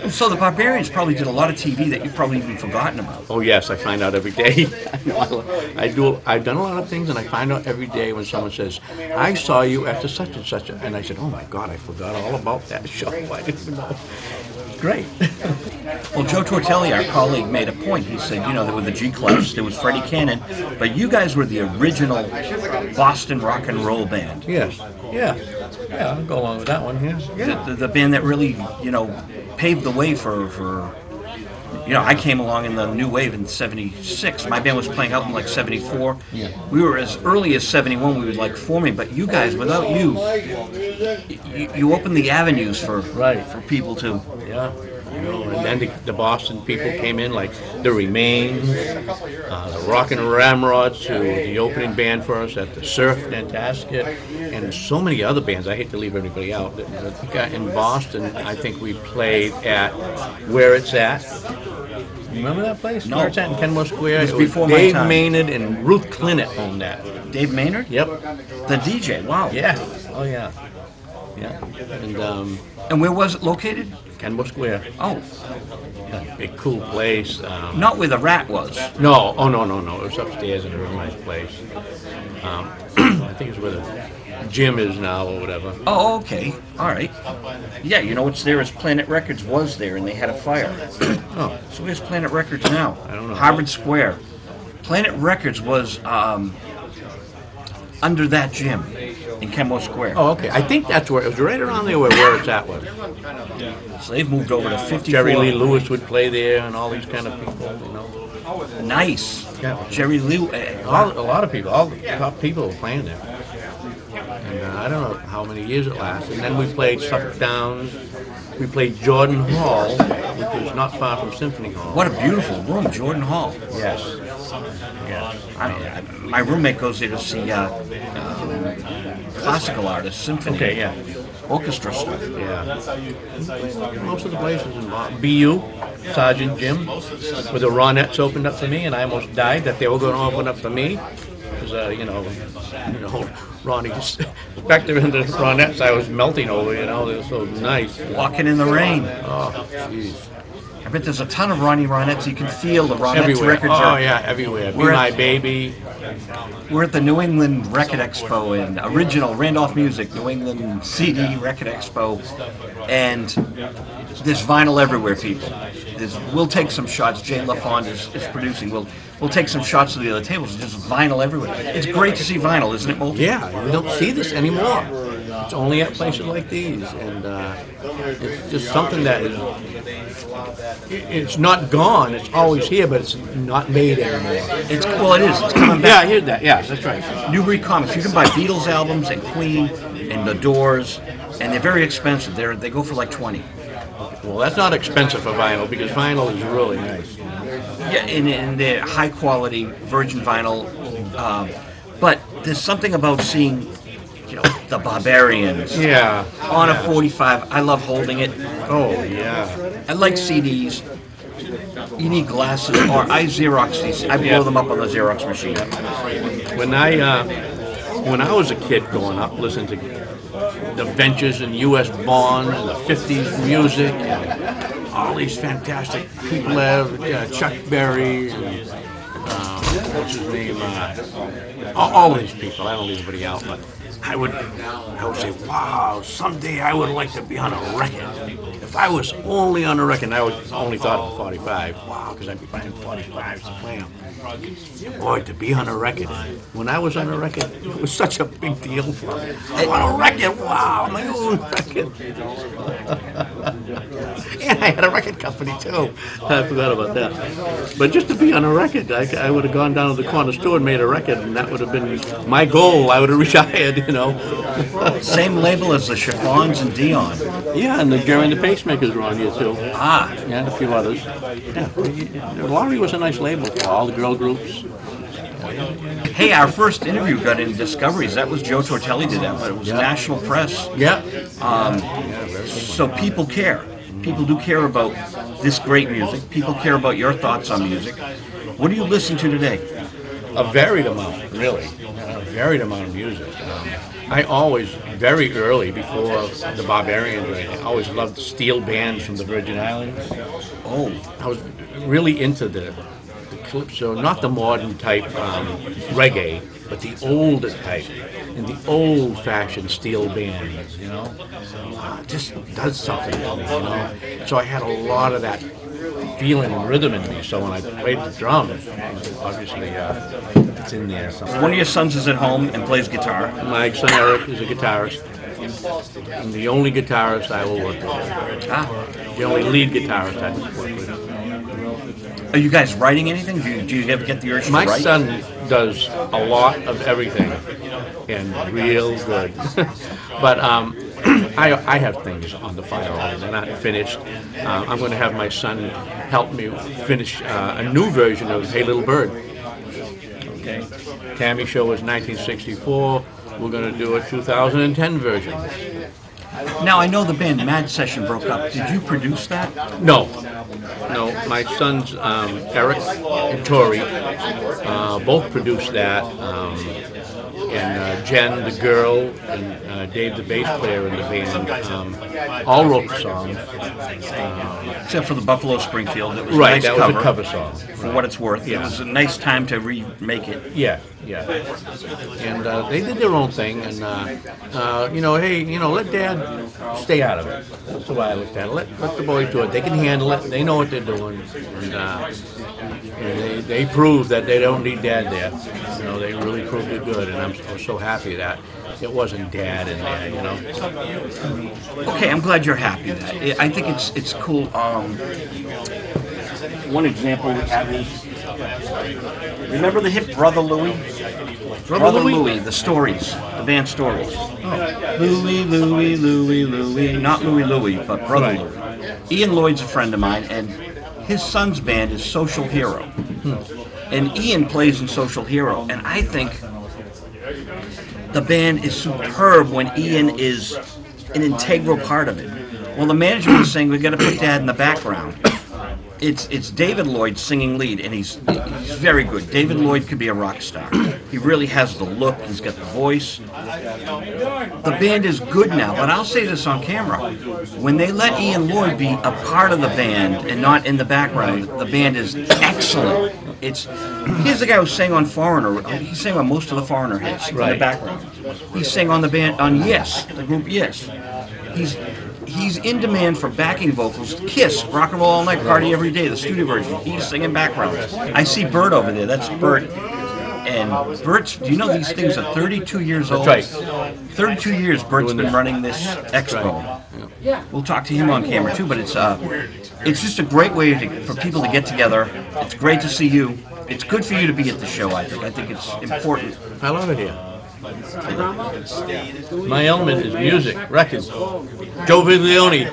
So the Barbarians probably did a lot of TV that you've probably even forgotten about. Oh yes, I find out every day. I do. I've done a lot of things, and I find out every day when someone says, "I saw you after such and such," and I said, "Oh my God, I forgot all about that show. I didn't even know." It's great. Well, Joe Tortelli, our colleague, made a point. He said, there were the G-Clefs, there was Freddie Cannon, but you guys were the original Boston rock and roll band. Yes. Yeah. Yeah. I'll go along with that one. Yeah. The band that really, paved the way for I came along in the new wave in '76. My band was playing out in like '74. Yeah. We were as early as '71. We were forming, but you guys, without you opened the avenues for people to. Yeah. And then the Boston people came in, like the Remains, the Rockin' Ramrods, who were the opening band for us at the Surf Nantasket, and so many other bands. I hate to leave everybody out. In Boston, I think we played at Where It's At. Remember that place? No. Where It's At in Kenmore Square? It was before my Dave time. Maynard and Ruth Clinnett owned that. Dave Maynard? Yep. The DJ. Wow. Yeah. Oh yeah. Yeah. And where was it located? Kenmore Square. Oh. Yeah, big cool place. Not where the Rat was. No. Oh no. It was upstairs in a real nice place. I think it's where the gym is now or whatever. Oh, okay. All right. Yeah, what's there is Planet Records was there, and they had a fire. Oh. So where's Planet Records now? I don't know. Harvard Square. Planet Records was under that gym in Kenmore Square. Oh, okay. I think that's where it was, right around there where It's At was. So they've moved over to 54. Jerry Lee Lewis would play there, and all these kind of people. Nice. Yeah. Jerry Lee. A lot of people, all the top people were playing there. And I don't know how many years it lasted. And then we played Suffolk Downs. We played Jordan Hall, which is not far from Symphony Hall. What a beautiful room, Jordan Hall. Yes. My roommate goes there to see classical artists, symphony, Okay, yeah. orchestra stuff. Yeah. Most of the places involved. BU, Sergeant Jim, where the Ronettes opened up for me, and I almost died that they were going to open up for me. Because, Ronnie Spector and the Ronettes, I was melting over, they were so nice. Walking in the rain. Oh, jeez. I bet there's a ton of Ronnie Ronettes. You can feel the Ronettes Everywhere. records. Oh, yeah, everywhere. Be My Baby. We're at the New England Record Expo in original Randolph Music, New England CD Record Expo, and there's vinyl everywhere, people. We'll take some shots. Jay LaFond is producing. We'll take some shots of the other tables. There's just vinyl everywhere. It's great to see vinyl, isn't it, Moulty? Yeah, we don't see this anymore. It's only at places like these, and it's just something that is. It's not gone. It's always here, but it's not made anymore. It is. It's coming back. Yeah, I hear that. Yeah, that's right. Newbury Comics. You can buy Beatles albums and Queen and The Doors, and they're very expensive. They go for like $20. Well, that's not expensive for vinyl because vinyl is really nice. Yeah, and they're high quality virgin vinyl. But there's something about seeing, the Barbarians. Yeah. On a 45. I love holding it. Oh yeah. I like CDs. You need glasses, or I Xerox these. I blow them up on the Xerox machine. When I was a kid growing up, listening to the Ventures and U.S. Bond and the 50s music and all these fantastic people there, Chuck Berry, and, what's his name, all these people. I don't leave anybody out, but I would say, wow, someday I would like to be on a record. If I was only on a record, and I would only thought of 45, wow, because I'd be buying 45s to play them. Boy, to be on a record. When I was on a record, it was such a big deal for me. I'm on a record, wow, my own record. And I had a record company too. I forgot about that. But just to be on a record, I would have gone down to the corner store and made a record, and that would have been my goal. I would have retired, Same label as the Chiffons and Dion. Yeah, and the Gary and the Pacemakers were on here too. Ah. Yeah, and a few others. Yeah, Laurie was a nice label for all the girl groups. Hey, our first interview got in Discoveries. That was Joe Tortelli did that, but it was national press. Yeah. So people care. People do care about this great music. People care about your thoughts on music. What do you listen to today? A varied amount, really. A varied amount of music. I always, very early, before the Barbarians, I always loved steel bands from the Virgin Islands. Oh, I was really into the calypso, not the modern type reggae, but the older type, and the old-fashioned steel bands, just does something to me. So I had a lot of that feeling and rhythm in me. So when I played the drums, obviously it's in there. one of your sons is at home and plays guitar. My son Eric is a guitarist, and the only guitarist I will work with. Ah, The only lead guitarist I work with. are you guys writing anything? Do you ever get the urge My to write? son does a lot of everything, and real good. But I have things on the file already. They're not finished. I'm going to have my son help me finish a new version of Hey Little Bird. Okay. Tammy show was 1964. We're going to do a 2010 version. Now I know the band Mad Session broke up. Did you produce that? No. My sons Eric and Tori both produced that, and Jen, the girl, and Dave, the bass player in the band, all wrote the songs. Except for the Buffalo Springfield. It was Right, a nice that cover, was a cover song. for what it's worth. Yeah. It was a nice time to remake it. Yeah. And they did their own thing, and hey, let Dad stay out of it. That's the way I looked at it. Let the boys do it. They can handle it. They know what they're doing, and they proved that they don't need Dad there. They really proved it good, and I was so happy that it wasn't Dad in there. Okay, I'm glad you're happy with that. I think it's cool. One example we have is, remember the hit Brother Louie? Brother Louie, the Stories, the band Stories. Oh. Louie, not Louie, but Brother Right. Louie. Ian Lloyd's a friend of mine, and his son's band is Social Hero. And Ian plays in Social Hero, and I think the band is superb when Ian is an integral part of it. Well, the management is saying, we've got to put Dad in the background. It's David Lloyd singing lead, and he's very good. David Lloyd could be a rock star. He really has the look. He's got the voice. The band is good now, but I'll say this on camera. When they let Ian Lloyd be a part of the band and not in the background, the band is excellent. Here's the guy who sang on Foreigner. He sang on most of the Foreigner hits in the background. He sang on the band on Yes, the group Yes. He's in demand for backing vocals. Kiss, Rock and Roll All Night, Party Every Day, the studio version. He's singing backgrounds. I see Bert over there. That's Bert. And Bert's, do you know these things are 32 years old? That's right. 32 years Bert's been running this expo. Right. We'll talk to him on camera too, but it's just a great way for people to get together. It's great to see you. It's good for you to be at the show, I think. I think it's important. I love it here. My element is music, records. Joe Viglione.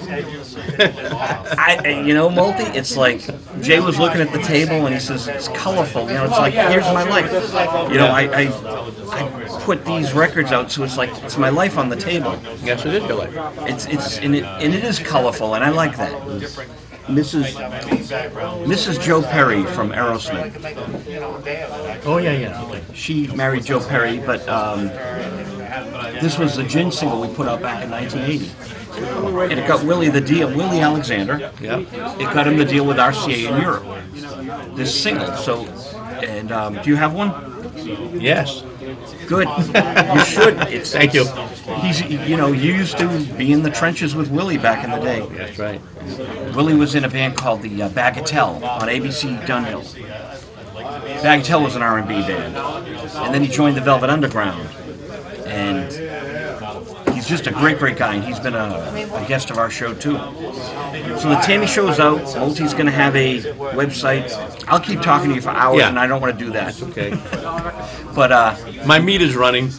Moulty, it's like Jay was looking at the table and he says, it's colorful. It's like, here's my life. I put these records out, so it's like, it's my life on the table. Yes, it is your life. And it is colorful, and I like that. Mrs. Joe Perry from Aerosmith. Oh, yeah. Okay. She married Joe Perry, but this was the Gin single we put out back in 1980. And it got Willie Alexander. Yeah. It got him the deal with RCA in Europe. This single. So, and do you have one? Yes. Good. You should. Thank you. You used to be in the trenches with Willie back in the day. That's right. Willie was in a band called the Bagatelle on ABC Dunhill. Bagatelle was an R&B band. And then he joined the Velvet Underground. And he's just a great guy, and he's been a guest of our show too. So the Tammy show's out. Moulty's going to have a website. I'll keep talking to you for hours, and I don't want to do that. Okay. But my meat is running.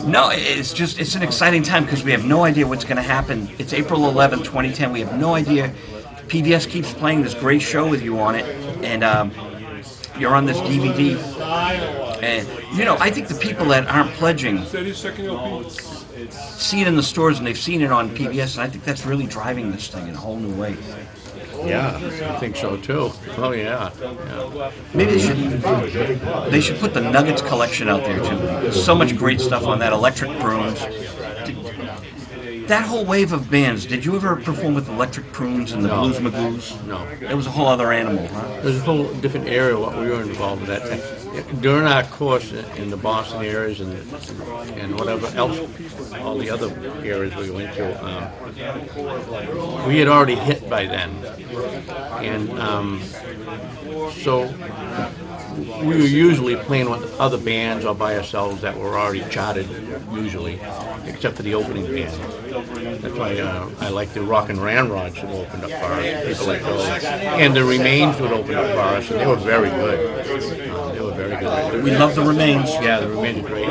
No, it's an exciting time because we have no idea what's going to happen. It's April 11th, 2010. We have no idea. PBS keeps playing this great show with you on it, and you're on this DVD. And I think the people that aren't pledging see it in the stores and they've seen it on PBS, and I think that's really driving this thing in a whole new way. Yeah, I think so too. Oh yeah. Maybe they should put the Nuggets collection out there too. There's so much great stuff on that. Electric Prunes. That whole wave of bands. Did you ever perform with Electric Prunes and the Blues Magoos? No. It was a whole other animal, huh? There's a whole different area what we were involved with that. During our course in the Boston areas and whatever else, all the other areas we went to, we had already hit by then. And so we were usually playing with other bands or by ourselves that were already charted, usually, except for the opening band. That's why I like the Rock and Ramrods who opened up for us, people like those. And the Remains would open up for us, and they were very good. They were very good. We love the Remains. Yeah, the Remains are great.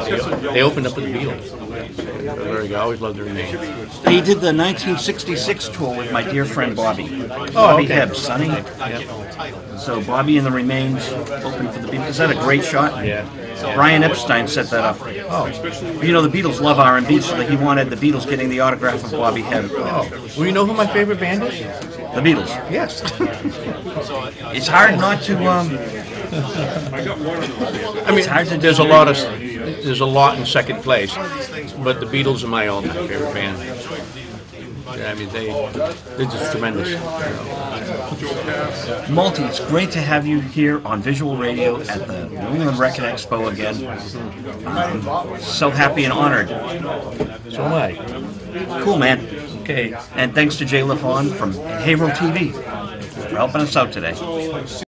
They opened up with the Beatles. I always loved the Remains. He did the 1966 tour with my dear friend Bobby. Oh, Bobby okay. Hebb, Sonny. Yep. So Bobby and the Remains opened for the Beatles. Is that a great shot? Yeah. Brian Epstein set that up. Oh. The Beatles love R&B, so that he wanted the Beatles getting the autograph of Bobby Hebb. Oh. Well, you know who my favorite band is? The Beatles. Yes. It's hard not to. I mean, there's a lot in second place, but the Beatles are my all-time favorite band. I mean, they're just tremendous. Moulty, it's great to have you here on Visual Radio at the New England Record Expo again. I'm so happy and honored. So am I. Cool, man. Okay. And thanks to Jay LaFawn from Haverhill TV for helping us out today.